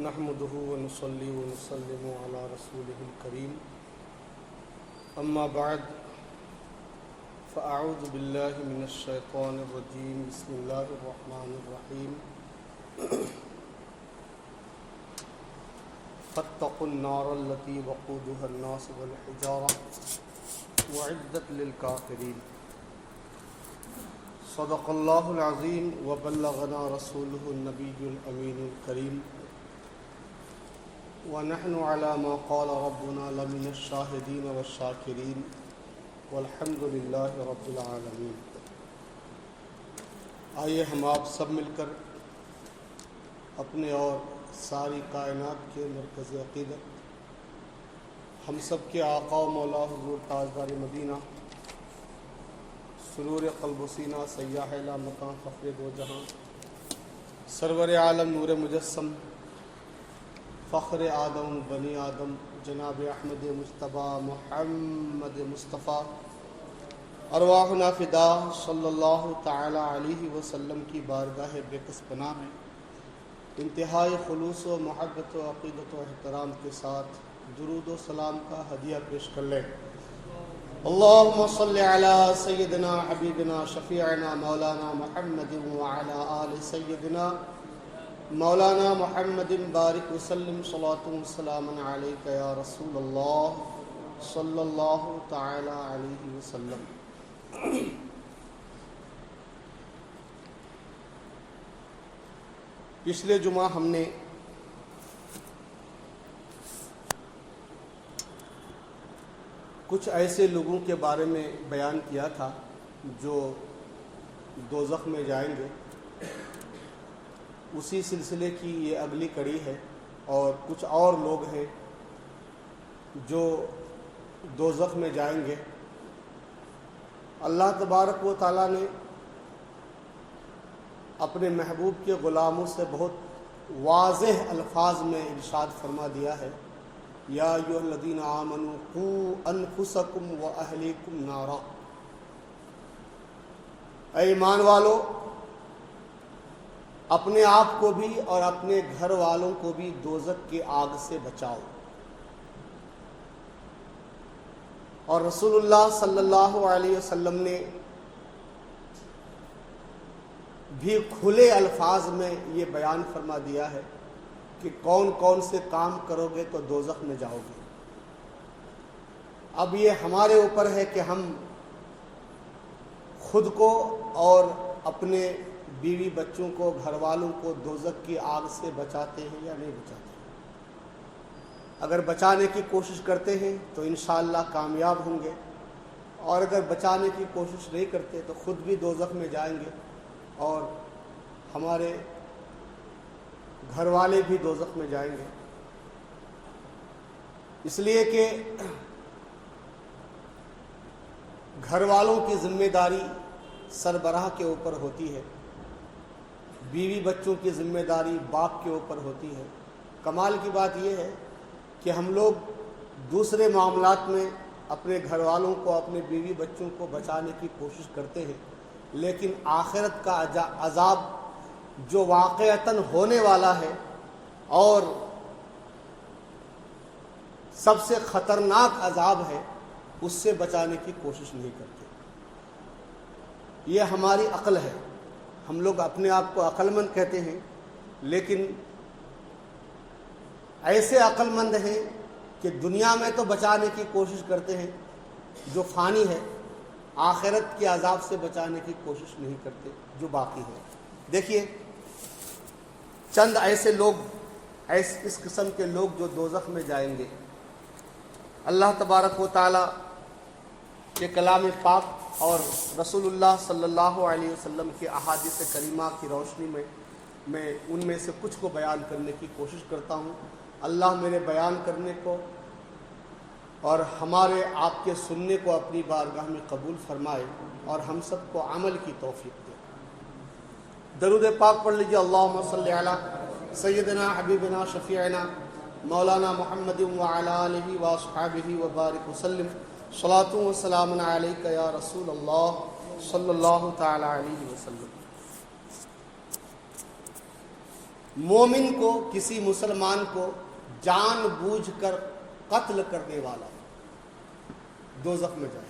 نحمده ونصلي ونسلم على رسوله الكريم أما بعد فأعوذ بالله من الشيطان الرجيم بسم الله الرحمن الرحيم فاتقوا النار التي وقودها الناس والحجارة وعدت للكافرين صدق الله العظيم وبلغنا رسوله النبي الأمين الكريم ونحن على ما قال ربنا لمن الشاهدين والشاكرين والحمد لله رب العالمين۔ آئیے ہم آپ سب مل کر اپنے اور ساری کائنات کے مرکز عقیدت ہم سب کے آقا و مولا حضور تاجدار مدینہ سرور قلب و سینہ سیاح اعلی مکان فخر دو جہاں سرور عالم نور مجسم فخر آدم بنی آدم جناب احمد مجتبیٰ محمد مصطفیٰ ارواحنا فدا صلی اللہ تعالی علیہ وسلم کی بارگاہ بےکس پناہ میں انتہائی خلوص و محبت و عقیدت و احترام کے ساتھ درود و سلام کا ہدیہ پیش کر لیں۔ اللہم صلی علی سیدنا حبیبنا شفیعنا مولانا محمد وعلی آل سیدنا مولانا محمد بارک وسلم صلاۃ وسلام علیک یا رسول اللہ صلی اللہ تعالی علیہ وسلم۔ پچھلے جمعہ ہم نے کچھ ایسے لوگوں کے بارے میں بیان کیا تھا جو دوزخ میں جائیں گے، اسی سلسلے کی یہ اگلی کڑی ہے، اور کچھ اور لوگ ہیں جو دوزخ میں جائیں گے۔ اللہ تبارک و تعالیٰ نے اپنے محبوب کے غلاموں سے بہت واضح الفاظ میں ارشاد فرما دیا ہے، یا ایھا الذین آمنوا قوا انفسکم واہلیکم نارا، اے ایمان والو اپنے آپ کو بھی اور اپنے گھر والوں کو بھی دوزخ کی آگ سے بچاؤ۔ اور رسول اللہ صلی اللہ علیہ وسلم نے بھی کھلے الفاظ میں یہ بیان فرما دیا ہے کہ کون کون سے کام کرو گے تو دوزخ میں جاؤ گے۔ اب یہ ہمارے اوپر ہے کہ ہم خود کو اور اپنے بیوی بچوں کو گھر والوں کو دوزخ کی آگ سے بچاتے ہیں یا نہیں بچاتے ہیں۔ اگر بچانے کی کوشش کرتے ہیں تو انشاءاللہ کامیاب ہوں گے، اور اگر بچانے کی کوشش نہیں کرتے تو خود بھی دوزخ میں جائیں گے اور ہمارے گھر والے بھی دوزخ میں جائیں گے۔ اس لیے کہ گھر والوں کی ذمہ داری سربراہ کے اوپر ہوتی ہے، بیوی بچوں کی ذمہ داری باپ کے اوپر ہوتی ہے۔ کمال کی بات یہ ہے کہ ہم لوگ دوسرے معاملات میں اپنے گھر والوں کو اپنے بیوی بچوں کو بچانے کی کوشش کرتے ہیں، لیکن آخرت کا عذاب جو واقعتاً ہونے والا ہے اور سب سے خطرناک عذاب ہے، اس سے بچانے کی کوشش نہیں کرتے۔ یہ ہماری عقل ہے، ہم لوگ اپنے آپ کو عقل مند کہتے ہیں، لیکن ایسے عقل مند ہیں کہ دنیا میں تو بچانے کی کوشش کرتے ہیں جو فانی ہے، آخرت کے عذاب سے بچانے کی کوشش نہیں کرتے جو باقی ہے۔ دیکھیے چند ایسے لوگ، اس قسم کے لوگ جو دوزخ میں جائیں گے، اللہ تبارک و تعالیٰ کے کلام پاک اور رسول اللہ صلی اللہ علیہ وسلم کے احادیث کریمہ کی روشنی میں ان میں سے کچھ کو بیان کرنے کی کوشش کرتا ہوں۔ اللہ میرے بیان کرنے کو اور ہمارے آپ کے سننے کو اپنی بارگاہ میں قبول فرمائے اور ہم سب کو عمل کی توفیق دے۔ درود پاک پڑھ لیجیے۔ اللہم صلی علی سیدنا حبیبنا شفیعنا مولانا محمد وعلی آلہ واصحابہ وبارک وسلم صلاۃ و سلام علیک یا رسول اللہ صلی اللہ تعالی علیہ وسلم۔ مومن کو، کسی مسلمان کو جان بوجھ کر قتل کرنے والا دوزخ میں جائے.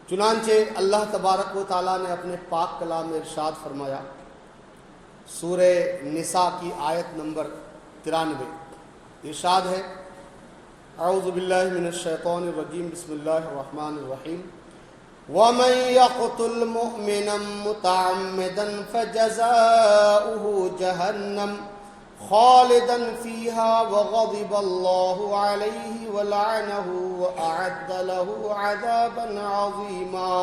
چنانچہ اللہ تبارک و تعالیٰ نے اپنے پاک کلام میں ارشاد فرمایا، سورہ نساء کی آیت نمبر 93، ارشاد ہے، اعوذ باللہ من الشیطان الرجیم، بسم اللہ الرحمن الرحیم، وَمَن يَقْتُلْ مُؤْمِنًا مُتَعَمِّدًا فَجَزَاؤُهُ جَهَنَّمُ خَالِدًا فِيهَا وَغَضِبَ اللَّهُ عَلَيْهِ وَلَعَنَهُ وَأَعَدَّ لَهُ عَذَابًا عَظِيمًا.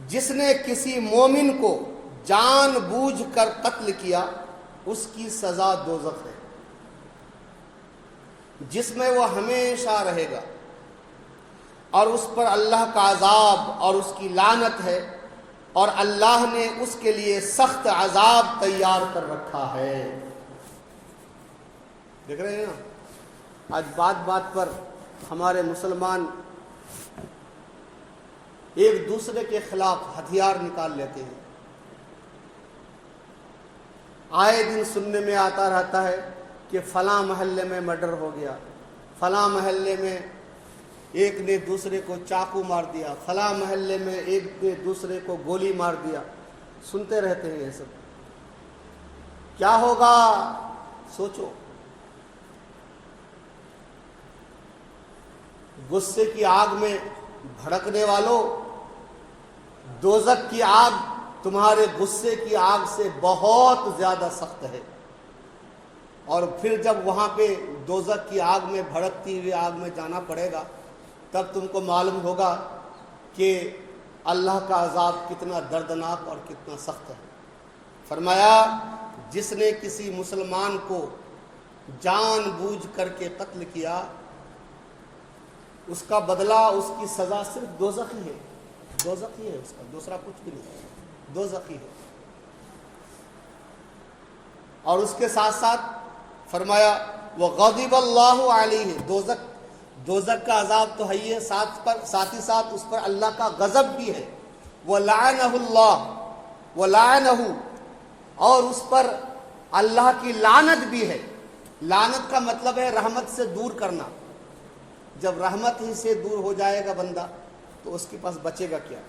جس نے کسی مومن کو جان بوجھ کر قتل کیا اس کی سزا دوزخ ہے، جس میں وہ ہمیشہ رہے گا، اور اس پر اللہ کا عذاب اور اس کی لعنت ہے، اور اللہ نے اس کے لیے سخت عذاب تیار کر رکھا ہے. دیکھ رہے ہیں نا، آج بات بات پر ہمارے مسلمان ایک دوسرے کے خلاف ہتھیار نکال لیتے ہیں. آئے دن سننے میں آتا رہتا ہے کہ فلاں محلے میں مرڈر ہو گیا، فلاں محلے میں ایک نے دوسرے کو چاقو مار دیا، فلاں محلے میں ایک نے دوسرے کو گولی مار دیا. سنتے رہتے ہیں یہ سب. کیا ہوگا سوچو. غصے کی آگ میں بھڑکنے والوں، دوزخ کی آگ تمہارے غصے کی آگ سے بہت زیادہ سخت ہے. اور پھر جب وہاں پہ دوزخ کی آگ میں بھڑکتی ہوئی آگ میں جانا پڑے گا تب تم کو معلوم ہوگا کہ اللہ کا عذاب کتنا دردناک اور کتنا سخت ہے. فرمایا جس نے کسی مسلمان کو جان بوجھ کر کے قتل کیا اس کا بدلہ، اس کی سزا صرف دوزخ ہی ہے. دوزخ ہی ہے اس کا، دوسرا کچھ بھی نہیں، دوزخ ہی ہے. اور اس کے ساتھ ساتھ فرمایا وَغَضِبَ اللَّهُ عَلَيْهِ، دوزخ کا عذاب تو ہے ہی ہے، ساتھ ہی ساتھ اس پر اللہ کا غضب بھی ہے. وَلَعَنَهُ اللَّهُ وَلَعَنَهُ، اور اس پر اللہ کی لعنت بھی ہے. لعنت کا مطلب ہے رحمت سے دور کرنا. جب رحمت ہی سے دور ہو جائے گا بندہ تو اس کے پاس بچے گا کیا.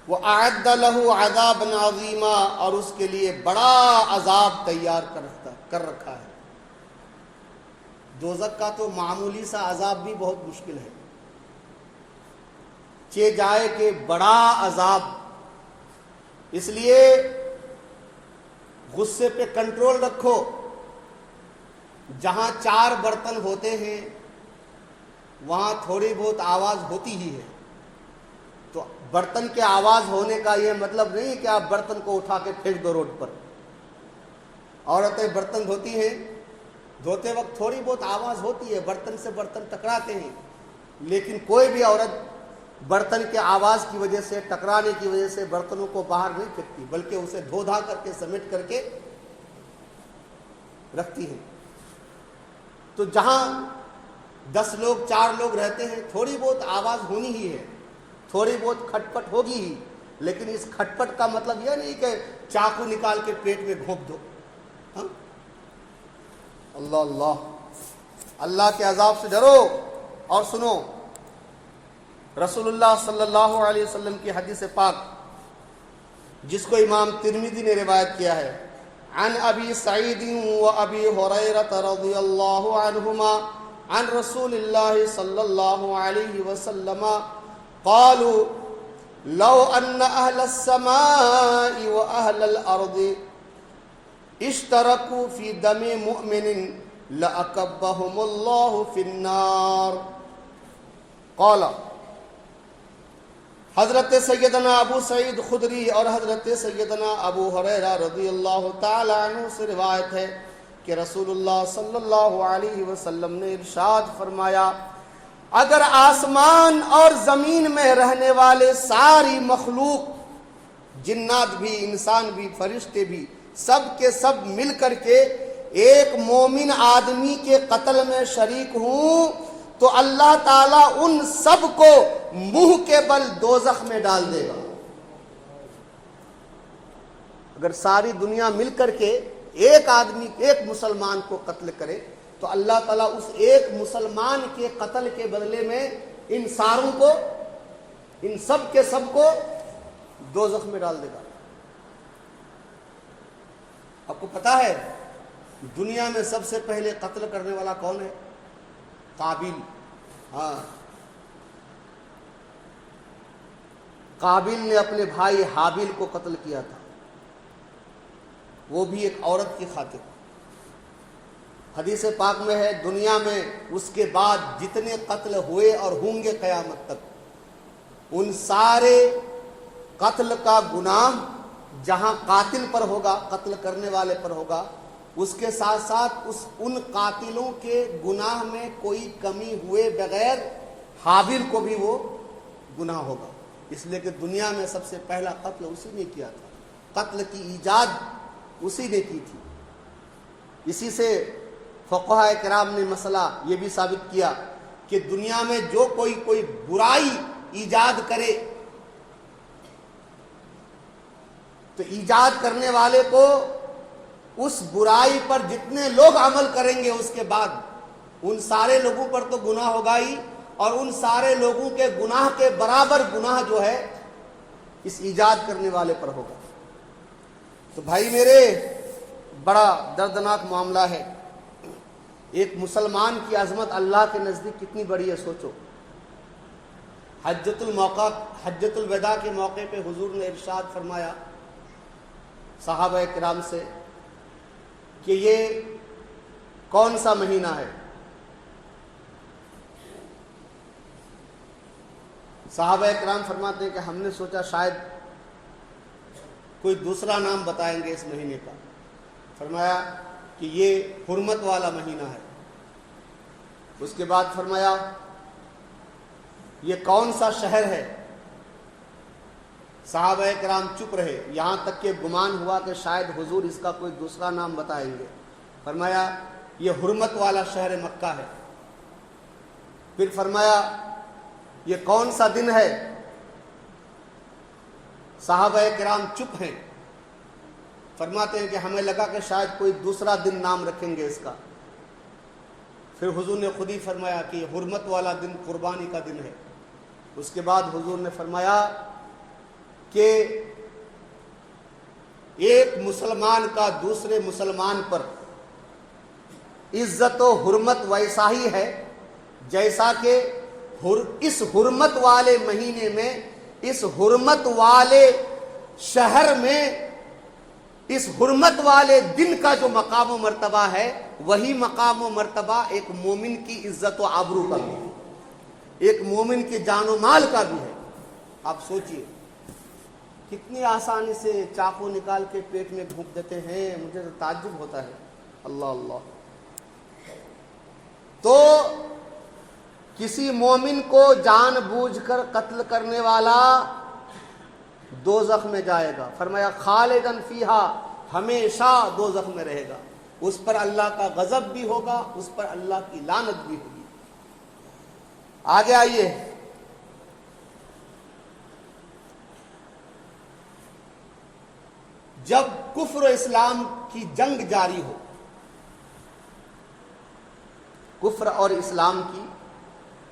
وَأَعَدَّ لَهُ عَذَابًا عَظِيمًا، اور اس کے لیے بڑا عذاب تیار کر رکھا ہے. دوزخ کا تو معمولی سا عذاب بھی بہت مشکل ہے، چہ جائے کہ بڑا عذاب. اس لیے غصے پہ کنٹرول رکھو. جہاں 4 برتن ہوتے ہیں وہاں تھوڑی بہت آواز ہوتی ہی ہے. تو برتن کے آواز ہونے کا یہ مطلب نہیں کہ آپ برتن کو اٹھا کے پھینک دو روڈ پر. عورتیں برتن دھوتی ہیں، دھوتے وقت تھوڑی بہت آواز ہوتی ہے، برتن سے برتن ٹکراتے ہیں، لیکن کوئی بھی عورت برتن کے آواز کی وجہ سے، ٹکرانے کی وجہ سے برتنوں کو باہر نہیں پھینکتی، بلکہ اسے دھو دھا کر کے سمیٹ کر کے رکھتی ہے. تو جہاں 10 لوگ 4 لوگ رہتے ہیں تھوڑی بہت آواز ہونی ہی ہے، تھوڑی بہت کھٹپٹ ہوگی ہی. لیکن اس کھٹپٹ کا مطلب یہ نہیں کہ چاقو نکال کے پیٹ میں گھونپ دو. ہاں؟ اللہ اللہ، اللہ کے عذاب سے ڈرو. اور سنو رسول اللہ صلی اللہ علیہ وسلم کی حدیث پاک جس کو امام ترمذی نے روایت کیا ہے، عن ابی سعید و ابی ہریرہ رضی اللہ عنہما عن رسول اللہ صلی اللہ علیہ وسلم قالوا لو ان اہل السماء و اہل الارض اشترکوا فی دم مؤمن لأکبہم اللہ فی النار. قال، حضرت سیدنا ابو سعید خدری اور حضرت سیدنا ابو ہریرہ رضی اللہ تعالی عنہ سے روایت ہے کہ رسول اللہ صلی اللہ علیہ وسلم نے ارشاد فرمایا، اگر آسمان اور زمین میں رہنے والے ساری مخلوق، جنات بھی، انسان بھی، فرشتے بھی، سب کے سب مل کر کے ایک مومن آدمی کے قتل میں شریک ہوں تو اللہ تعالیٰ ان سب کو منہ کے بل دوزخ میں ڈال دے گا۔ اگر ساری دنیا مل کر کے ایک آدمی ایک مسلمان کو قتل کرے تو اللہ تعالیٰ اس ایک مسلمان کے قتل کے بدلے میں ان ساروں کو، ان سب کے سب کو دوزخ میں ڈال دے گا۔ آپ کو پتا ہے دنیا میں سب سے پہلے قتل کرنے والا کون ہے؟ قابیل۔ ہاں، قابیل نے اپنے بھائی حابیل کو قتل کیا تھا، وہ بھی ایک عورت کی خاطر۔ حدیث پاک میں ہے دنیا میں اس کے بعد جتنے قتل ہوئے اور ہوں گے قیامت تک، ان سارے قتل کا گناہ جہاں قاتل پر ہوگا، قتل کرنے والے پر ہوگا، اس کے ساتھ ساتھ ان قاتلوں کے گناہ میں کوئی کمی ہوئے بغیر حابیل کو بھی وہ گناہ ہوگا، اس لیے کہ دنیا میں سب سے پہلا قتل اسی نے کیا تھا، قتل کی ایجاد اسی نے کی تھی۔ اسی سے فقہاء کرام نے مسئلہ یہ بھی ثابت کیا کہ دنیا میں جو کوئی برائی ایجاد کرے تو ایجاد کرنے والے کو اس برائی پر جتنے لوگ عمل کریں گے اس کے بعد ان سارے لوگوں پر تو گناہ ہوگا ہی، اور ان سارے لوگوں کے گناہ کے برابر گناہ جو ہے اس ایجاد کرنے والے پر ہوگا۔ تو بھائی میرے، بڑا دردناک معاملہ ہے۔ ایک مسلمان کی عظمت اللہ کے نزدیک کتنی بڑی ہے سوچو۔ حجۃ الوداع کے موقع پہ حضور نے ارشاد فرمایا صحابہ کرام سے کہ یہ کون سا مہینہ ہے؟ صحابہ کرام فرماتے ہیں کہ ہم نے سوچا شاید کوئی دوسرا نام بتائیں گے اس مہینے کا۔ فرمایا کہ یہ حرمت والا مہینہ ہے۔ اس کے بعد فرمایا یہ کون سا شہر ہے؟ صحابہ کرام چپ رہے، یہاں تک کہ گمان ہوا کہ شاید حضور اس کا کوئی دوسرا نام بتائیں گے۔ فرمایا یہ حرمت والا شہر مکہ ہے۔ پھر فرمایا یہ کون سا دن ہے؟ صحابہ کرام چپ ہیں، فرماتے ہیں کہ ہمیں لگا کہ شاید کوئی دوسرا دن نام رکھیں گے اس کا۔ پھر حضور نے خود ہی فرمایا کہ یہ حرمت والا دن قربانی کا دن ہے۔ اس کے بعد حضور نے فرمایا کہ ایک مسلمان کا دوسرے مسلمان پر عزت و حرمت ویسا ہی ہے جیسا کہ اس حرمت والے مہینے میں، اس حرمت والے شہر میں، اس حرمت والے دن کا جو مقام و مرتبہ ہے وہی مقام و مرتبہ ایک مومن کی عزت و آبرو کا بھی ہے، ایک مومن کے جان و مال کا بھی ہے۔ آپ سوچئے کتنی آسانی سے چاقو نکال کے پیٹ میں گھونپ دیتے ہیں، مجھے تو تعجب ہوتا ہے۔ اللہ اللہ۔ تو کسی مومن کو جان بوجھ کر قتل کرنے والا دوزخ میں جائے گا۔ فرمایا خالدن فیہا، ہمیشہ دوزخ میں رہے گا، اس پر اللہ کا غضب بھی ہوگا، اس پر اللہ کی لعنت بھی ہوگی۔ آگے آئیے، جب کفر و اسلام کی جنگ جاری ہو، کفر اور اسلام کی،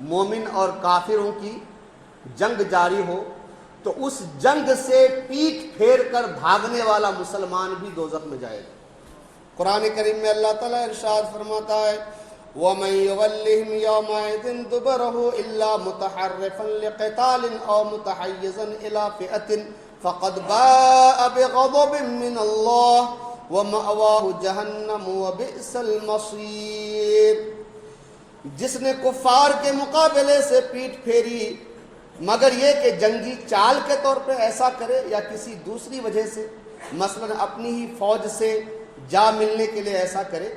مومن اور کافروں کی جنگ جاری ہو تو اس جنگ سے پیٹھ پھیر کر بھاگنے والا مسلمان بھی دوزخ میں جائے گا۔ قرآن کریم میں اللہ تعالیٰ ارشاد فرماتا ہے وَمَن يُوَلِّهِمْ يَوْمَئِذٍ دُبُرَهُ إِلَّا مُتَحَرِّفًا لِقِتَالٍ أَوْ مُتَحَيِّزًا إِلَى فِئَةٍ فَقَدْ بَاءَ بِغَضَبٍ مِّنَ اللَّهِ وَمَأْوَاهُ جَهَنَّمُ وَبِئْسَ الْمَصِيرُ۔ جس نے کفار کے مقابلے سے پیٹھ پھیری مگر یہ کہ جنگی چال کے طور پہ ایسا کرے یا کسی دوسری وجہ سے، مثلا اپنی ہی فوج سے جا ملنے کے لیے ایسا کرے،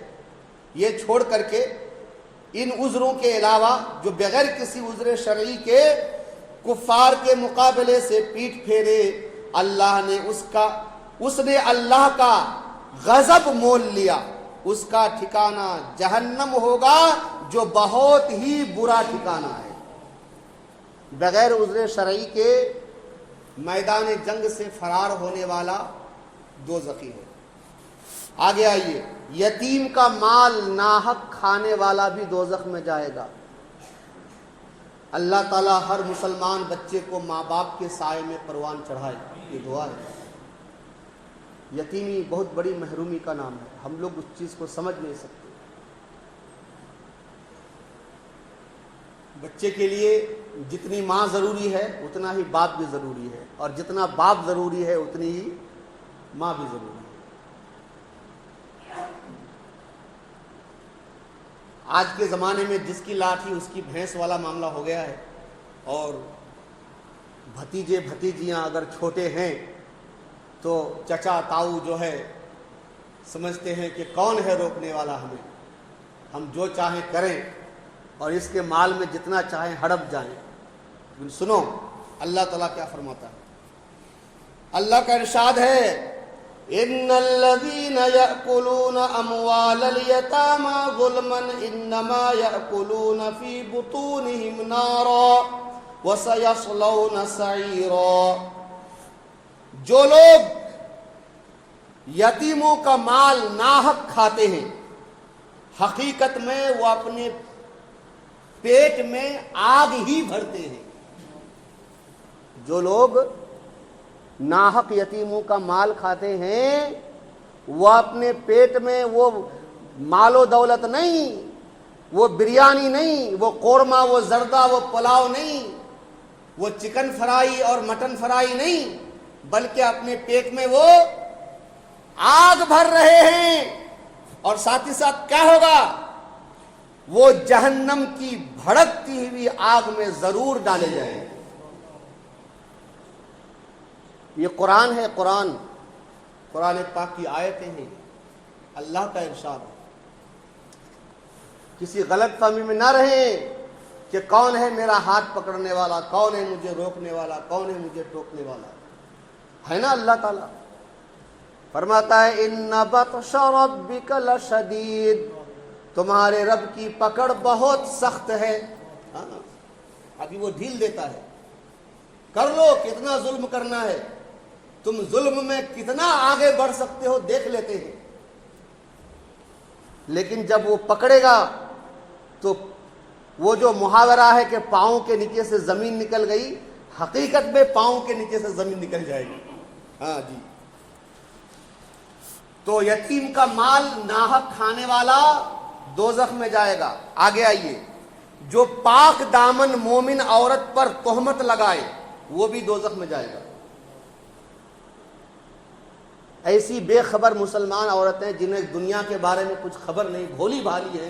یہ چھوڑ کر کے ان عذروں کے علاوہ جو بغیر کسی عذر شرعی کے کفار کے مقابلے سے پیٹھ پھیرے، اللہ نے اس نے اللہ کا غضب مول لیا، اس کا ٹھکانہ جہنم ہوگا جو بہت ہی برا ٹھکانہ ہے۔ بغیر عذر شرعی کے میدان جنگ سے فرار ہونے والا دوزخی ہے۔ آگے آئیے، یتیم کا مال ناحق کھانے والا بھی دوزخ میں جائے گا۔ اللہ تعالیٰ ہر مسلمان بچے کو ماں باپ کے سائے میں پروان چڑھائے، یہ دعا ہے۔ یتیمی بہت بڑی محرومی کا نام ہے، ہم لوگ اس چیز کو سمجھ نہیں سکتے۔ بچے کے لیے جتنی ماں ضروری ہے اتنا ہی باپ بھی ضروری ہے، اور جتنا باپ ضروری ہے اتنی ہی ماں بھی ضروری ہے۔ آج کے زمانے میں جس کی لاٹھی اس کی بھینس والا معاملہ ہو گیا ہے، اور بھتیجے بھتیجیاں اگر چھوٹے ہیں تو چچا تاؤ جو ہے سمجھتے ہیں کہ کون ہے روکنے والا ہمیں، ہم جو چاہیں کریں اور اس کے مال میں جتنا چاہیں ہڑپ جائیں۔ لیکن سنو اللہ تعالیٰ کیا فرماتا ہے، اللہ کا ارشاد ہے، ان الذين يأكلون اموال اليتامى ظلما انما يأكلون في بطونهم نارا وسيصلون سعيرا۔ جو لوگ یتیموں کا مال ناحق کھاتے ہیں، حقیقت میں وہ اپنے پیٹ میں آگ ہی بھرتے ہیں۔ جو لوگ ناحق یتیموں کا مال کھاتے ہیں وہ اپنے پیٹ میں وہ مال و دولت نہیں، وہ بریانی نہیں، وہ قورمہ، وہ زردہ، وہ پلاؤ نہیں، وہ چکن فرائی اور مٹن فرائی نہیں، بلکہ اپنے پیٹ میں وہ آگ بھر رہے ہیں۔ اور ساتھ ہی ساتھ کیا ہوگا، وہ جہنم کی بھڑکتی ہوئی آگ میں ضرور ڈالے جائیں گے۔ یہ قرآن ہے، قرآن پاک کی آیتیں ہیں، اللہ کا ارشاد ہے۔ کسی غلط فہمی میں نہ رہیں کہ کون ہے میرا ہاتھ پکڑنے والا، کون ہے مجھے روکنے والا، کون ہے مجھے ٹوکنے والا، ہے نا۔ اللہ تعالیٰ فرماتا ہے ان بطش ربک لشدید، تمہارے رب کی پکڑ بہت سخت ہے۔ ابھی وہ ڈھیل دیتا ہے، کر لو، کتنا ظلم کرنا ہے، تم ظلم میں کتنا آگے بڑھ سکتے ہو دیکھ لیتے ہیں، لیکن جب وہ پکڑے گا تو وہ جو محاورہ ہے کہ پاؤں کے نیچے سے زمین نکل گئی، حقیقت میں پاؤں کے نیچے سے زمین نکل جائے گی۔ ہاں جی، تو یتیم کا مال ناحق کھانے والا دوزخ میں جائے گا۔ آگے آئیے، جو پاک دامن مومن عورت پر تہمت لگائے وہ بھی دوزخ میں جائے گا۔ ایسی بے خبر مسلمان عورتیں جنہیں دنیا کے بارے میں کچھ خبر نہیں، بھولی بھالی ہیں،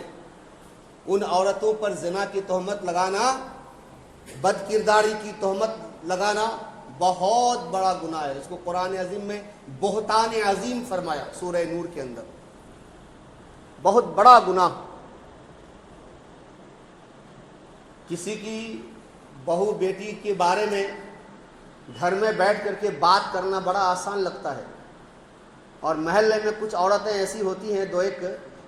ان عورتوں پر زنا کی تہمت لگانا، بد کرداری کی تہمت لگانا بہت بڑا گناہ ہے۔ اس کو قرآن عظیم میں بہتان عظیم فرمایا، سورہ نور کے اندر، بہت بڑا گناہ۔ کسی کی بہو بیٹی کے بارے میں گھر میں بیٹھ کر کے بات کرنا بڑا آسان لگتا ہے، اور محلے میں کچھ عورتیں ایسی ہوتی ہیں دو ایک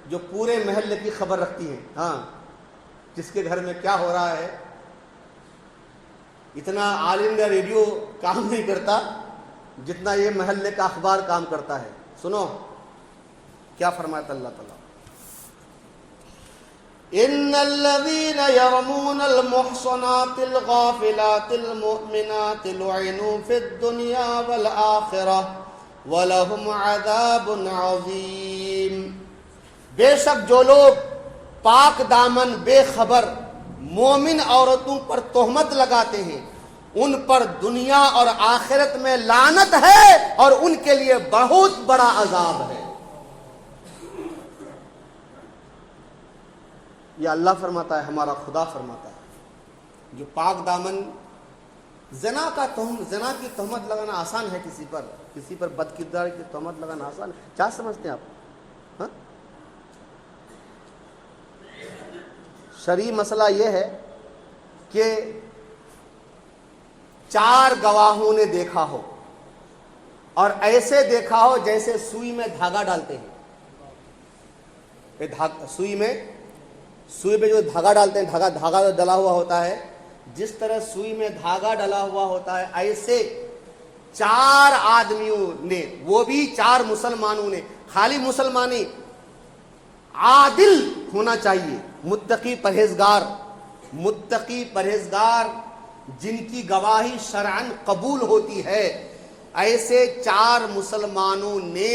جو پورے محلے کی خبر رکھتی ہیں۔ ہاں، کس کے گھر میں کیا ہو رہا ہے، اتنا آل انڈیا ریڈیو کام نہیں کرتا جتنا یہ محلے کا اخبار کام کرتا ہے۔ سنو کیا فرماتا اللہ تعالیٰ، ان الذين يرمون المحصنات الغافلات المؤمنات لعنوا في الدنيا والآخرة وَلَهُمْ عَذَابٌ عَظِيمٌ۔ بے شک جو لوگ پاک دامن بے خبر مومن عورتوں پر تہمت لگاتے ہیں ان پر دنیا اور آخرت میں لعنت ہے اور ان کے لیے بہت بڑا عذاب ہے۔ یہ اللہ فرماتا ہے، ہمارا خدا فرماتا ہے۔ جو پاک دامن زنا کی تہمت لگانا آسان ہے، کسی پر بد کرداری کی تہمت لگانا آسان ہے، کیا سمجھتے ہیں آپ؟ ہاں؟ شرعی مسئلہ یہ ہے کہ 4 گواہوں نے دیکھا ہو، اور ایسے دیکھا ہو جیسے سوئی میں دھاگا ڈالتے ہیں، سوئی میں جو دھاگا ڈالتے ہیں، دھاگا ڈلا ہوا ہوتا ہے، جس طرح سوئی میں دھاگا ڈلا ہوا ہوتا ہے، ایسے 4 آدمیوں نے، وہ بھی 4 مسلمانوں نے، خالی مسلمانی، عادل ہونا چاہیے، متقی پرہیزگار جن کی گواہی شرعاً قبول ہوتی ہے، ایسے 4 مسلمانوں نے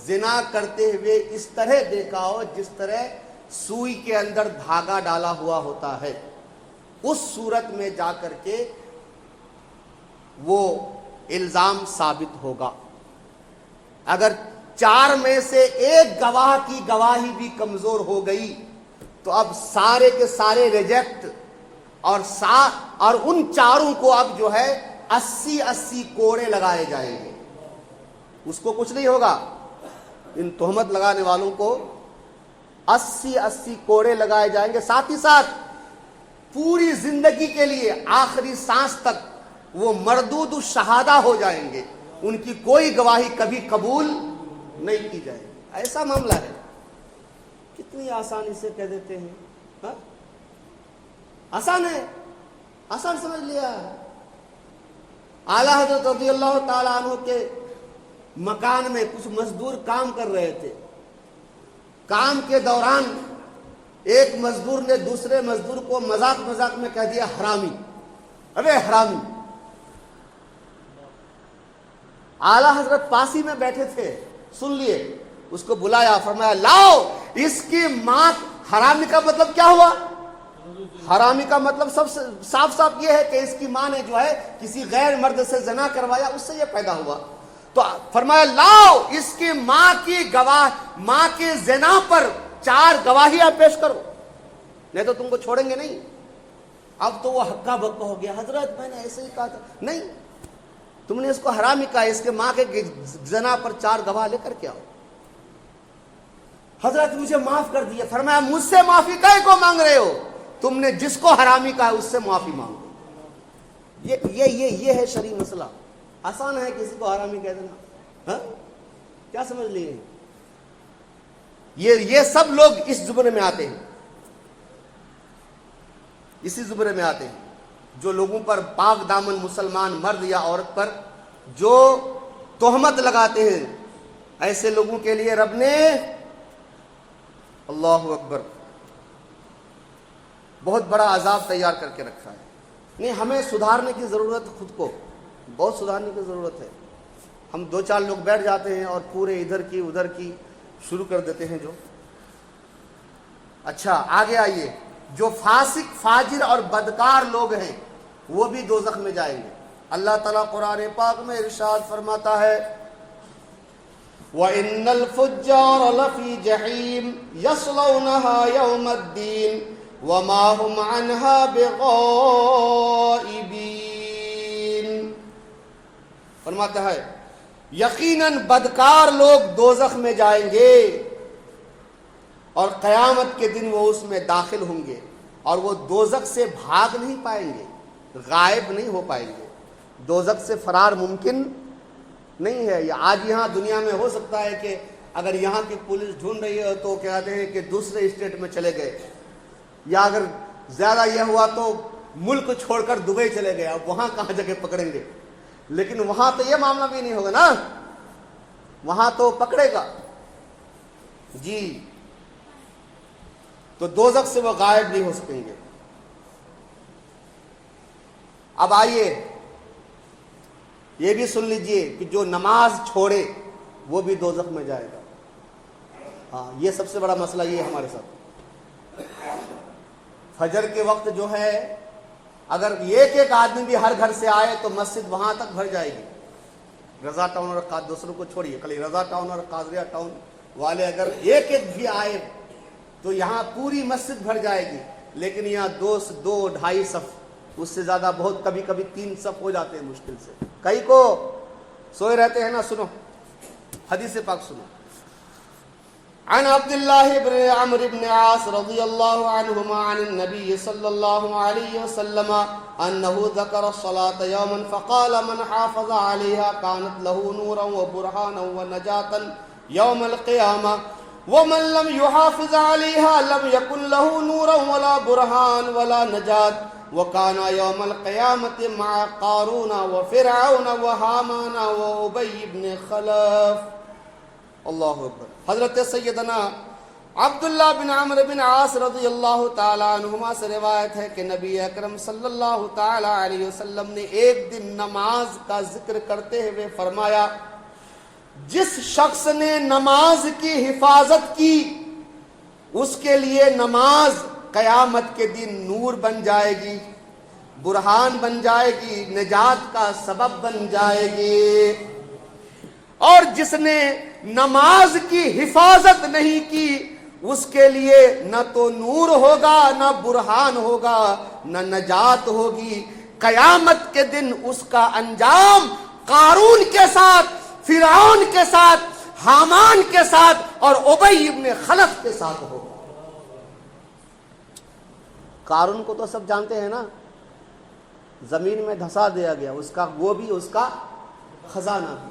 زنا کرتے ہوئے اس طرح دیکھا ہو جس طرح سوئی کے اندر دھاگا ڈالا ہوا ہوتا ہے، اس صورت میں جا کر کے وہ الزام ثابت ہوگا۔ اگر 4 میں سے ایک گواہ کی گواہی بھی کمزور ہو گئی تو اب سارے کے سارے ریجیکٹ، اور ان 4 کو اب جو ہے 80 کوڑے لگائے جائیں گے، اس کو کچھ نہیں ہوگا، ان تہمت لگانے والوں کو 80 کوڑے لگائے جائیں گے، ساتھ ہی ساتھ پوری زندگی کے لیے آخری سانس تک وہ مردود الشہادہ ہو جائیں گے، ان کی کوئی گواہی کبھی قبول نہیں کی جائے گی۔ ایسا معاملہ ہے، کتنی آسانی سے کہہ دیتے ہیں، ہاں؟ آسان ہے، آسان سمجھ لیا۔ اعلیٰ حضرت رضی اللہ تعالیٰ عنہ کے مکان میں کچھ مزدور کام کر رہے تھے، کام کے دوران ایک مزدور نے دوسرے مزدور کو مذاق میں کہہ دیا حرامی، ابے حرامی۔ اعلیٰ حضرت پاسی میں بیٹھے تھے، سن لیے، اس کو بلایا، فرمایا لاؤ اس کی ماں۔ حرامی کا مطلب کیا ہوا؟ حرامی کا مطلب سب سے صاف یہ ہے کہ اس کی ماں نے جو ہے کسی غیر مرد سے زنا کروایا، اس سے یہ پیدا ہوا۔ تو فرمایا لاؤ اس کی ماں کے زنا پر 4 گواہیاں پیش کرو، نہیں تو تم کو چھوڑیں گے نہیں۔ اب تو وہ ہکا بکا ہو گیا، حضرت میں نے ایسے ہی کہا تھا، نہیں، تم نے اس کو حرامی کہا، اس کے ماں کے زنا پر 4 گواہ لے کر کے آؤ۔ حضرت مجھے معاف کر دیا۔ فرمایا مجھ سے معافی کائے کو مانگ رہے ہو؟ تم نے جس کو حرامی کہا اس سے معافی مانگو۔ یہ ہے شرعی مسئلہ۔ آسان ہے کسی کو حرامی کہہ دینا، ہاں؟ کیا سمجھ لیے؟ یہ سب لوگ اس زمرے میں آتے ہیں، اسی زمرے میں آتے ہیں، جو لوگوں پر پاک دامن مسلمان مرد یا عورت پر جو تہمت لگاتے ہیں، ایسے لوگوں کے لیے رب نے، اللہ اکبر، بہت بڑا عذاب تیار کر کے رکھا ہے۔ نہیں، ہمیں سدھارنے کی ضرورت، خود کو بہت سدھارنے کی ضرورت ہے۔ ہم 2-4 لوگ بیٹھ جاتے ہیں اور پورے ادھر کی ادھر کی شروع کر دیتے ہیں جو۔ اچھا آگے آئیے، جو فاسق، فاجر اور بدکار لوگ ہیں وہ بھی دوزخ میں جائیں گے۔ اللہ تعالیٰ قرآن پاک میں ارشاد فرماتا ہے وَإِنَّ الْفُجَّارَ لَفِي جَحِيمٍ يَصْلَوْنَهَا يَوْمَ الدِّينِ وَمَا هُمْ عَنْهَا بِغَائِبِينَ۔ فرماتا ہے یقیناً بدکار لوگ دوزخ میں جائیں گے اور قیامت کے دن وہ اس میں داخل ہوں گے، اور وہ دوزخ سے بھاگ نہیں پائیں گے، غائب نہیں ہو پائیں گے۔ دوزخ سے فرار ممکن نہیں ہے۔ آج یہاں دنیا میں ہو سکتا ہے کہ اگر یہاں کی پولیس ڈھونڈ رہی ہے تو کہتے ہیں کہ دوسرے اسٹیٹ میں چلے گئے، یا اگر زیادہ یہ ہوا تو ملک چھوڑ کر دبئی چلے گئے، اب وہاں کہاں جگہ پکڑیں گے؟ لیکن وہاں تو یہ معاملہ بھی نہیں ہوگا نا، وہاں تو پکڑے گا جی۔ تو دوزخ سے وہ غائب نہیں ہو سکیں گے۔ اب آئیے یہ بھی سن لیجئے کہ جو نماز چھوڑے وہ بھی دوزخ میں جائے گا۔ ہاں، یہ سب سے بڑا مسئلہ یہ ہے ہمارے ساتھ۔ فجر کے وقت جو ہے اگر ایک آدمی بھی ہر گھر سے آئے تو مسجد وہاں تک بھر جائے گی۔ رضا ٹاؤن اور دوسروں کو چھوڑیے، خالی رضا ٹاؤن اور قادریہ ٹاؤن والے اگر ایک بھی آئے تو یہاں پوری مسجد بھر جائے گی۔ لیکن یہاں 2-2.5 صف، اس سے زیادہ بہت، کبھی 3 صف ہو جاتے ہیں مشکل سے، کئی کو سوئے رہتے ہیں نا۔ سنو حدیث پاک سنو۔ عن عبد الله بن عمرو بن عاص رضي الله عنهما عن النبي صلى الله عليه وسلم أنه ذكر الصلاة يوما فقال من حافظ عليها كانت له نورا وبرهانا ونجاة يوم القيامة وَمَن لَّمْ يُحَافِظْ عَلَيْهَا لَمْ يَكُن لَّهُ نُورٌ وَلَا بُرْهَانٌ وَلَا نَجَاةٌ وَكَانَ يَوْمَ الْقِيَامَةِ مَعَ قَارُونَ وَفِرْعَوْنَ وَهَامَانَ وَأُبَيِّ بْنِ خَلَف۔ اللہ اکبر۔ حضرت سیدنا عبداللہ بن عمرو بن عاص رضی اللہ تعالیٰ عنہما سے روایت ہے کہ نبی اکرم صلی اللہ تعالیٰ علیہ وسلم نے ایک دن نماز کا ذکر کرتے ہوئے فرمایا، جس شخص نے نماز کی حفاظت کی اس کے لیے نماز قیامت کے دن نور بن جائے گی، برہان بن جائے گی، نجات کا سبب بن جائے گی، اور جس نے نماز کی حفاظت نہیں کی اس کے لیے نہ تو نور ہوگا، نہ برہان ہوگا، نہ نجات ہوگی۔ قیامت کے دن اس کا انجام قارون کے ساتھ، فرعون کے ساتھ، حامان کے ساتھ اور ابی ابن خلف کے ساتھ ہوگا۔ قارون کو تو سب جانتے ہیں نا، زمین میں دھسا دیا گیا، اس کا وہ بھی، اس کا خزانہ بھی۔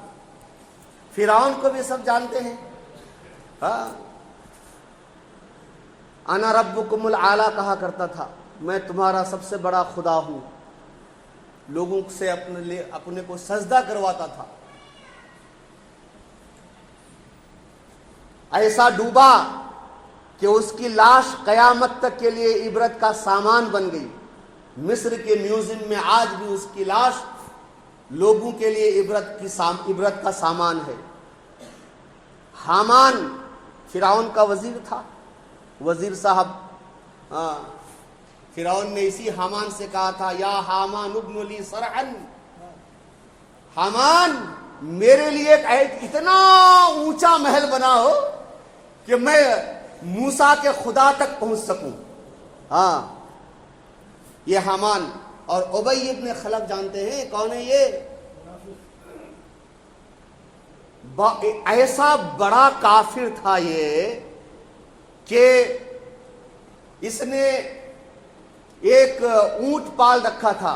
فرعون کو بھی سب جانتے ہیں، ہاں، انا ربکم الاعلی کہا کرتا تھا، میں تمہارا سب سے بڑا خدا ہوں، لوگوں سے اپنے کو سجدہ کرواتا تھا۔ ایسا ڈوبا کہ اس کی لاش قیامت تک کے لیے عبرت کا سامان بن گئی۔ مصر کے میوزیم میں آج بھی اس کی لاش لوگوں کے لیے عبرت کا سامان ہے۔ حامان فرعون کا وزیر تھا، وزیر صاحب، فرعون نے اسی حامان سے کہا تھا، یا حامان ابن لی صرحا، حامان میرے لیے ایک اتنا اونچا محل بناؤ کہ میں موسیٰ کے خدا تک پہنچ سکوں۔ ہاں، یہ حامان۔ اور ابی ابن خلف جانتے ہیں کون ہے یہ؟ ایسا بڑا کافر تھا یہ کہ اس نے ایک اونٹ پال رکھا تھا،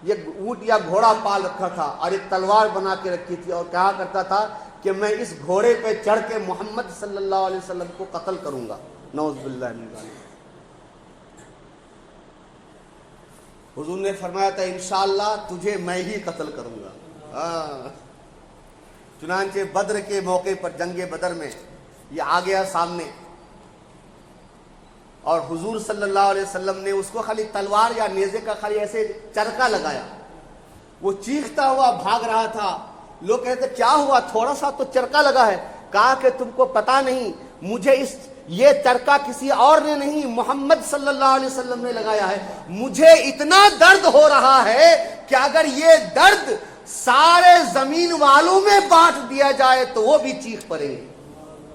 یہ اونٹ یا گھوڑا پال رکھا تھا، اور ایک تلوار بنا کے رکھی تھی، اور کہا کرتا تھا کہ میں اس گھوڑے پہ چڑھ کے محمد صلی اللہ علیہ وسلم کو قتل کروں گا۔ نعوذ باللہ من ذالک۔ حضور نے فرمایا تھا انشاءاللہ تجھے میں ہی قتل کروں گا۔ چنانچہ بدر کے موقع پر، جنگ بدر میں یہ آ گیا سامنے، اور حضور صلی اللہ علیہ وسلم نے اس کو خالی تلوار یا نیزے کا خالی ایسے چرکا لگایا، وہ چیختا ہوا بھاگ رہا تھا۔ لوگ کہتے کیا ہوا، تھوڑا سا تو چرکا لگا ہے۔ کہا کہ تم کو پتا نہیں، مجھے یہ چرکا کسی اور نے نہیں، محمد صلی اللہ علیہ وسلم نے لگایا ہے۔ مجھے اتنا درد ہو رہا ہے کہ اگر یہ درد سارے زمین والوں میں بانٹ دیا جائے تو وہ بھی چیخ پڑیں گے،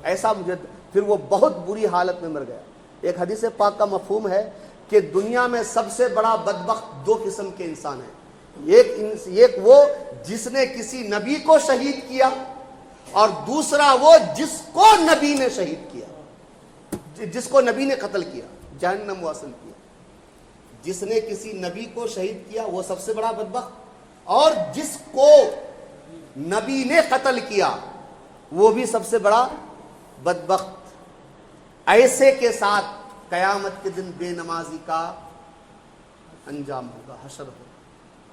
ایسا مجھے۔ پھر وہ بہت بری حالت میں مر گیا۔ ایک حدیث پاک کا مفہوم ہے کہ دنیا میں سب سے بڑا بدبخت دو قسم کے انسان ہیں، ایک وہ جس نے کسی نبی کو شہید کیا، اور دوسرا وہ جس کو نبی نے شہید کیا، جس کو نبی نے قتل کیا، جہنم واصل کیا۔ جس نے کسی نبی کو شہید کیا وہ سب سے بڑا بدبخت، اور جس کو نبی نے قتل کیا وہ بھی سب سے بڑا بدبخت۔ ایسے کے ساتھ قیامت کے دن بے نمازی کا انجام ہوگا، حشر ہوگا۔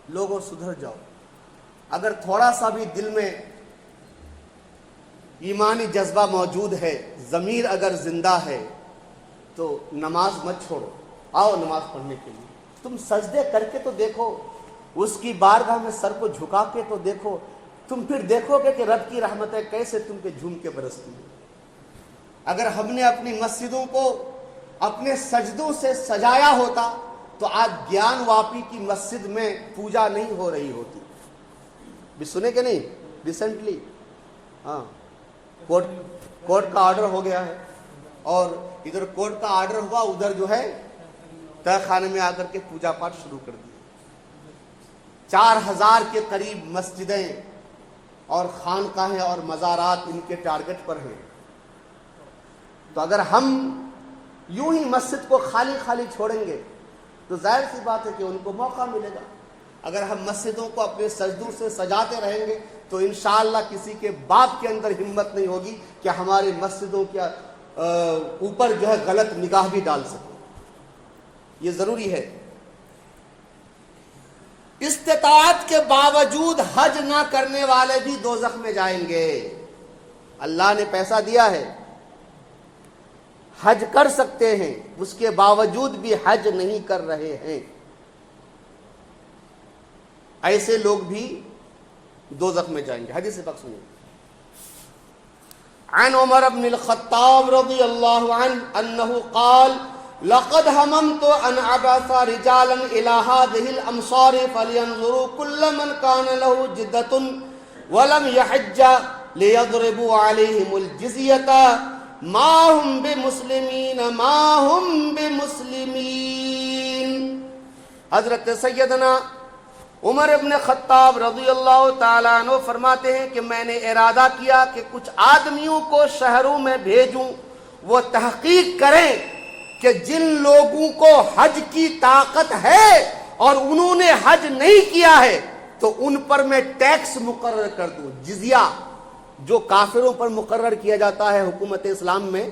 لوگوں سدھر جاؤ، اگر تھوڑا سا بھی دل میں ایمانی جذبہ موجود ہے، ضمیر اگر زندہ ہے، تو نماز مت چھوڑو، آؤ نماز پڑھنے کے لیے۔ تم سجدے کر کے تو دیکھو، اس کی بارگاہ میں سر کو جھکا کے تو دیکھو، تم پھر دیکھو گے کہ رب کی رحمتیں کیسے تم پہ جھوم کے برستی ہیں۔ اگر ہم نے اپنی مسجدوں کو اپنے سجدوں سے سجایا ہوتا تو آج گیان واپی کی مسجد میں پوجا نہیں ہو رہی ہوتی۔ بھی سنے کہ نہیں؟ ریسنٹلی ہاں کورٹ کا آرڈر ہو گیا ہے، اور ادھر کورٹ کا آرڈر ہوا، ادھر جو ہے تہ خانے میں آ کر کے پوجا پاٹ شروع کر دی۔ 4000 کے قریب مسجدیں اور خانقاہیں اور مزارات ان کے ٹارگٹ پر ہیں۔ تو اگر ہم یوں ہی مسجد کو خالی خالی چھوڑیں گے تو ظاہر سی بات ہے کہ ان کو موقع ملے گا۔ اگر ہم مسجدوں کو اپنے سجدوں سے سجاتے رہیں گے تو انشاءاللہ کسی کے باپ کے اندر ہمت نہیں ہوگی کہ ہماری مسجدوں اوپر جو ہے غلط نگاہ بھی ڈال سکے. یہ ضروری ہے. استطاعت کے باوجود حج نہ کرنے والے بھی دوزخ میں جائیں گے. اللہ نے پیسہ دیا ہے, حج کر سکتے ہیں, اس کے باوجود بھی حج نہیں کر رہے ہیں, ایسے لوگ بھی دوزخ میں جائیں گے. حدیث پاک سنیں. عن عمر بن الخطاب رضی اللہ عنہ انہ قال لقد هممت ان ابعث رجالا الى هذه الامصار فلينظروا كل من كان له جدة ولم يحج ليضربوا عليهم الجزية ما هم بمسلمين ما هم بمسلمين. حضرت سیدنا عمر ابن خطاب رضی اللہ تعالیٰ عنہ فرماتے ہیں کہ میں نے ارادہ کیا کہ کچھ آدمیوں کو شہروں میں بھیجوں, وہ تحقیق کریں کہ جن لوگوں کو حج کی طاقت ہے اور انہوں نے حج نہیں کیا ہے تو ان پر میں ٹیکس مقرر کر دوں. جزیہ جو کافروں پر مقرر کیا جاتا ہے حکومت اسلام میں,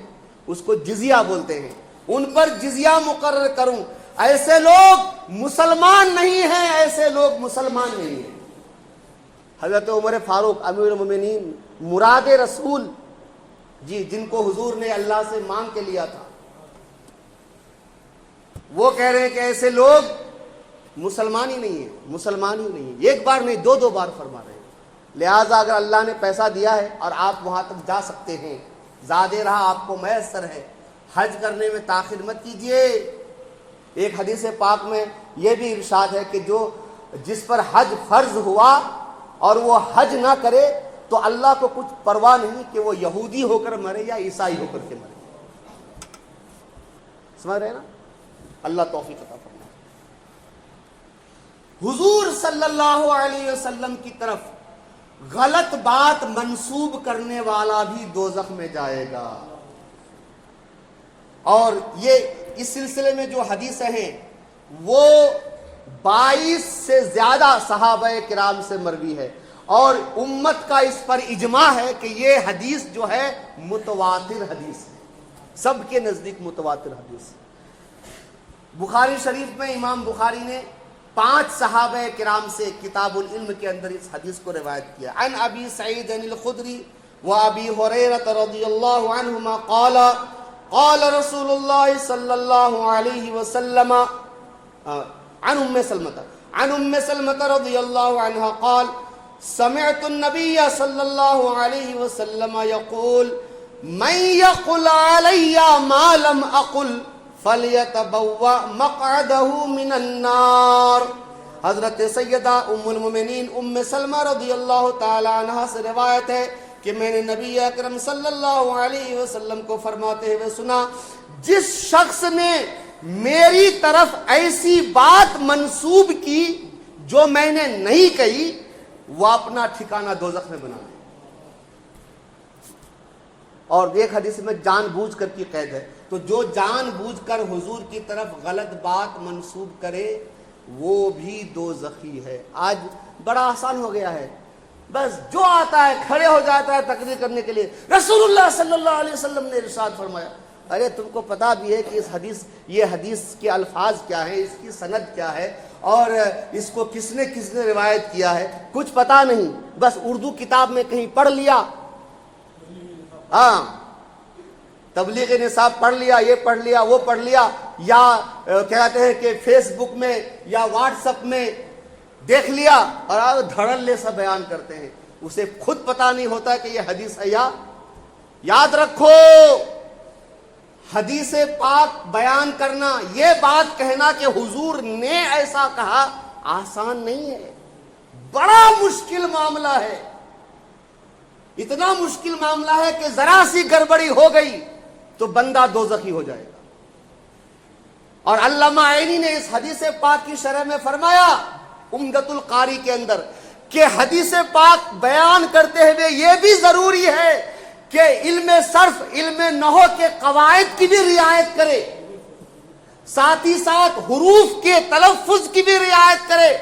اس کو جزیہ بولتے ہیں, ان پر جزیہ مقرر کروں. ایسے لوگ مسلمان نہیں ہیں, ایسے لوگ مسلمان نہیں ہیں. حضرت عمر فاروق امیر المومنین مراد رسول جی, جن کو حضور نے اللہ سے مانگ کے لیا تھا, وہ کہہ رہے ہیں کہ ایسے لوگ مسلمان ہی نہیں ہیں, مسلمان ہی نہیں ہیں. ایک بار نہیں, دو بار فرما رہے ہیں. لہٰذا اگر اللہ نے پیسہ دیا ہے اور آپ وہاں تک جا سکتے ہیں, زیادہ رہا آپ کو میسر ہے, حج کرنے میں تاخیر مت کیجیے. ایک حدیث پاک میں یہ بھی ارشاد ہے کہ جس پر حج فرض ہوا اور وہ حج نہ کرے تو اللہ کو کچھ پرواہ نہیں کہ وہ یہودی ہو کر مرے یا عیسائی ہو کر کے مرے. سمجھ رہے نا؟ اللہ توفیق عطا فرمائے. حضور صلی اللہ علیہ وسلم کی طرف غلط بات منسوب کرنے والا بھی دوزخ میں جائے گا. اور یہ اس سلسلے میں جو حدیثیں ہیں وہ 22 سے زیادہ صحابہ کرام سے مروی ہے, اور امت کا اس پر اجماع ہے کہ یہ حدیث جو ہے متواتر حدیث ہے, سب کے نزدیک متواتر حدیث ہے. بخاری شریف میں امام بخاری نے 5 صحابہ کرام سے کتاب العلم کے اندر اس حدیث کو روایت کیا. عن ابی سعید الخدری و ابی ہریرہ رضی اللہ عنہما قال قال رسول اللہ صلی اللہ علیہ وسلم عن ام سلمة رضی اللہ عنہ قال سمعت النبی صلی اللہ علیہ وسلم یقول من یقل علی ما لم اقل فلیتبوأ مقعدہ من النار. حضرت سیدہ ام المومنین ام سلمہ رضی اللہ تعالی عنہ سے روایت ہے کہ میں نے نبی اکرم صلی اللہ علیہ وسلم کو فرماتے ہوئے سنا, جس شخص نے میری طرف ایسی بات منسوب کی جو میں نے نہیں کہی, وہ اپنا ٹھکانہ دوزخ میں بنا لے. اور ایک حدیث میں جان بوجھ کر کی قید ہے, تو جو جان بوجھ کر حضور کی طرف غلط بات منسوب کرے وہ بھی دوزخی ہے. آج بڑا آسان ہو گیا ہے, بس جو آتا ہے کھڑے ہو جاتا ہے تقریر کرنے کے لیے, رسول اللہ صلی اللہ علیہ وسلم نے ارشاد فرمایا. ارے تم کو پتا بھی ہے کہ یہ حدیث کے الفاظ کیا ہیں, اس کی سند کیا ہے, اور اس کو کس نے روایت کیا ہے, کچھ پتا نہیں. بس اردو کتاب میں کہیں پڑھ لیا, ہاں تبلیغ نصاب پڑھ لیا, یہ پڑھ لیا, وہ پڑھ لیا, یا کہتے ہیں کہ فیس بک میں یا واٹس ایپ میں دیکھ لیا اور دھڑلے سا بیان کرتے ہیں. اسے خود پتا نہیں ہوتا کہ یہ حدیث ہے. یا یاد رکھو, حدیث پاک بیان کرنا, یہ بات کہنا کہ حضور نے ایسا کہا, آسان نہیں ہے, بڑا مشکل معاملہ ہے. اتنا مشکل معاملہ ہے کہ ذرا سی گڑبڑی ہو گئی تو بندہ دوزخی ہو جائے گا. اور علامہ عینی نے اس حدیث پاک کی شرح میں فرمایا عمدۃ القاری کے اندر کہ حدیث پاک بیان کرتے ہوئے یہ بھی ضروری ہے کہ علم صرف, علم نحو کے قواعد کی بھی رعایت کرے, ساتھ ہی ساتھ حروف کے تلفظ کی بھی رعایت کرے.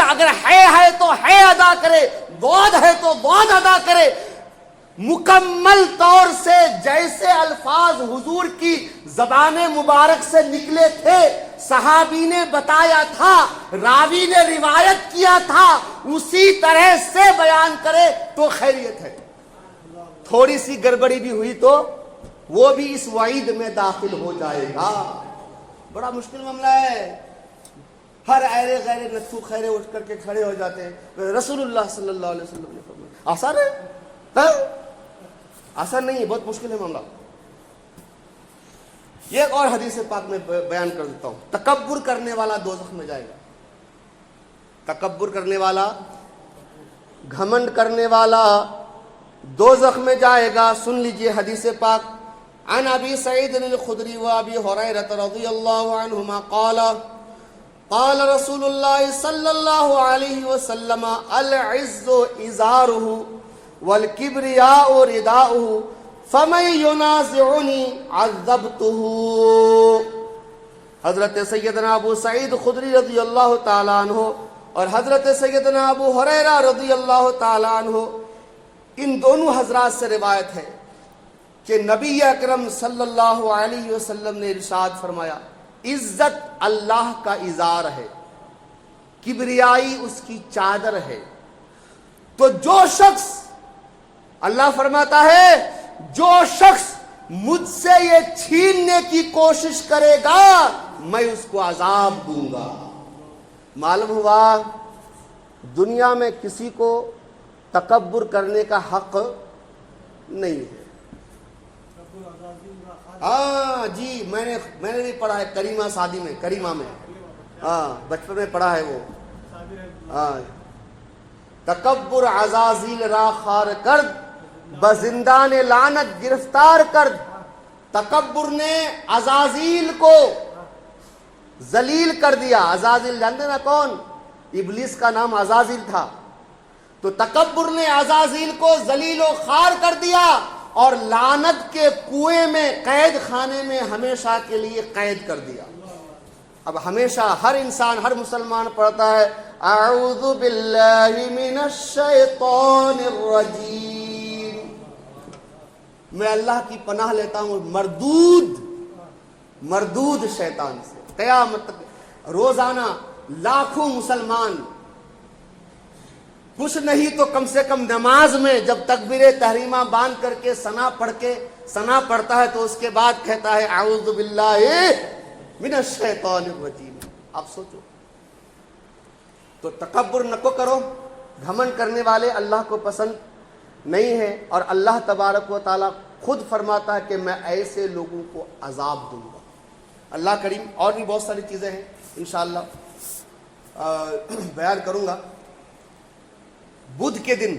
اگر ہے تو ہے ادا کرے, ضاد ہے تو ضاد ادا کرے, مکمل طور سے جیسے الفاظ حضور کی زبان مبارک سے نکلے تھے، صحابی نے بتایا تھا، راوی نے روایت کیا تھا، اسی طرح سے بیان کرے تو خیریت ہے۔ تھوڑی سی گڑبڑی بھی ہوئی تو وہ بھی اس وعید میں داخل ہو جائے گا۔ بڑا مشکل معاملہ ہے۔ ہر ایرے غیرے نتھو خیرے اٹھ کر کے کھڑے ہو جاتے ہیں، رسول اللہ صلی اللہ علیہ وسلم نے فرمایا۔ آسان ہے؟ آسان نہیں ہے، بہت مشکل ہے معاملہ۔ یہ ایک اور حدیث پاک میں بیان کر دیتا ہوں۔ تکبر کرنے والا دوزخ میں جائے گا۔ تکبر کرنے والا، گھمنڈ کرنے والا دوزخ میں جائے گا۔ سن لیجئے حدیث پاک۔ عن ابی سعید الخدری و ابی ہریرہ رضی اللہ عنہما قال قال رسول اللہ صلی اللہ علیہ وسلم العز ازارہ والکبریاء رداؤہ فمن ینازعنی عذبتہ۔ حضرت سیدنا ابو سعید خدری رضی اللہ تعالی عنہ اور حضرت سیدنا ابو ہریرہ رضی اللہ تعالی عنہ، ان دونوں حضرات سے روایت ہے کہ نبی اکرم صلی اللہ علیہ وسلم نے ارشاد فرمایا، عزت اللہ کا ازار ہے، کبریائی اس کی چادر ہے۔ تو جو شخص، اللہ فرماتا ہے، جو شخص مجھ سے یہ چھیننے کی کوشش کرے گا میں اس کو عذاب دوں گا۔ معلوم ہوا دنیا میں کسی کو تکبر کرنے کا حق نہیں ہے۔ ہاں جی، میں نے بھی پڑھا ہے کریمہ سعدی میں، کریمہ میں، ہاں بچپن میں پڑھا ہے وہ۔ ہاں، تکبر عزازیل را خار کرد، بزندان لعنت گرفتار کرد۔ تکبر نے عزازیل کو ذلیل کر دیا۔ عزازیل جانتے نا کون؟ ابلیس کا نام عزازیل تھا۔ تو تکبر نے عزازیل کو ذلیل و خوار کر دیا اور لعنت کے کنویں میں، قید خانے میں ہمیشہ کے لیے قید کر دیا۔ اب ہمیشہ ہر انسان، ہر مسلمان پڑھتا ہے اعوذ باللہ من الشیطان الرجیم، میں اللہ کی پناہ لیتا ہوں مردود شیطان سے۔ قیامت تک روزانہ لاکھوں مسلمان، کچھ نہیں تو کم سے کم نماز میں جب تکبیر تحریمہ باندھ کر کے ثنا پڑھتا ہے تو اس کے بعد کہتا ہے اعوذ باللہ من الشیطان الرجیم۔ آپ سوچو، تو تکبر نہ کو کرو۔ گھمنڈ کرنے والے اللہ کو پسند نہیں ہے، اور اللہ تبارک و تعالیٰ خود فرماتا ہے کہ میں ایسے لوگوں کو عذاب دوں گا۔ اللہ کریم، اور بھی بہت ساری چیزیں ہیں انشاءاللہ بیان کروں گا۔ بدھ کے دن